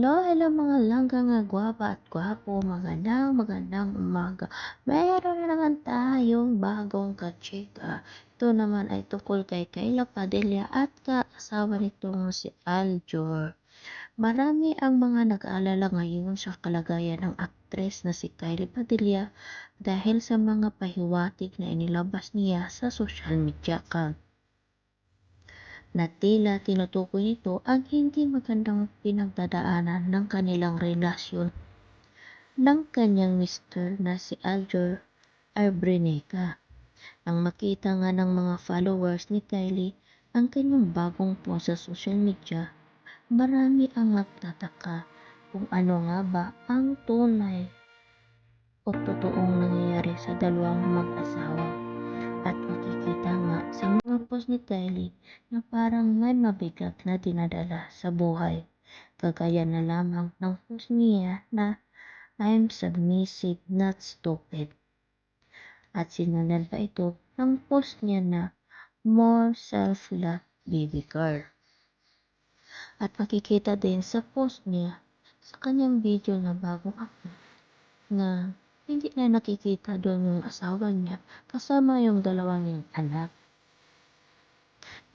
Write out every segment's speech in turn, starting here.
Hello mga langga nga gwapa at gwapo, magandang umaga. Mayroon na naman tayong bagong kachika. Ito naman ay tungkol kay Kayla Padilla at kaasawa nitong si Aljur. Marami ang mga nag-aalala ngayon sa kalagayan ng aktres na si Kayla Padilla dahil sa mga pahiwatig na inilabas niya sa social media account na tila tinutukoy nito ang hindi magandang pinagdadaanan ng kanilang relasyon ng kanyang mister na si Aljur Arbreneca. Nang makita nga ng mga followers ni Kylie ang kanyang bagong post sa social media, marami ang nagtataka kung ano nga ba ang tunay o totoong nangyayari sa dalawang mag-asawa. At makikita nga sa mga post ni Kylie na parang may mabigat na dinadala sa buhay. Kagaya na lamang ng post niya na I'm submissive, not stupid. At sinundan pa ito ng post niya na more self-love, baby girl. At makikita din sa post niya sa kanyang video na bagong upload na hindi na nakikita doon yung asawa niya kasama yung dalawang yung anak.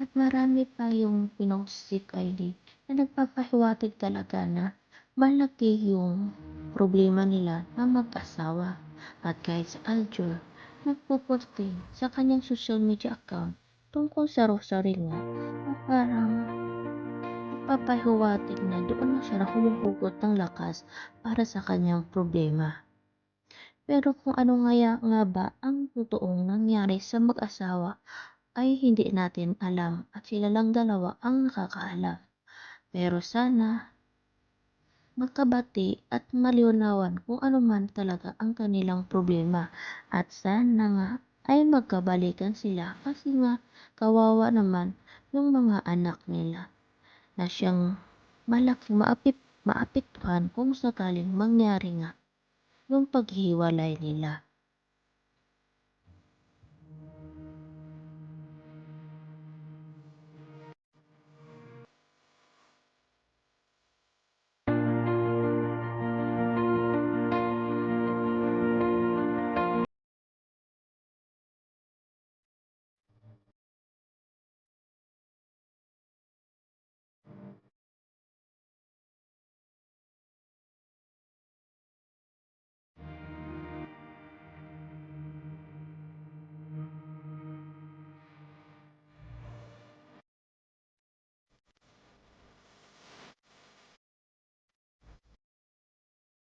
At marami pa yung pinost si Kylie na nagpapahiwatig talaga na malaki yung problema nila na mag-asawa. At kahit sa Aljur, nagpo-post din sa kanyang social media account tungkol sa rosary nga na parang nagpapahiwatig na doon na siya humuhugot ng lakas para sa kanyang problema. Pero kung ano nga ba ang totoong nangyari sa mag-asawa ay hindi natin alam at sila lang dalawa ang nakakaalam. Pero sana magkabati at maliwanawan kung ano man talaga ang kanilang problema at sana nga ay magkabalikan sila kasi nga kawawa naman yung mga anak nila na siyang malaking maapektuhan kung sakaling mangyari nga yung paghiwalay nila.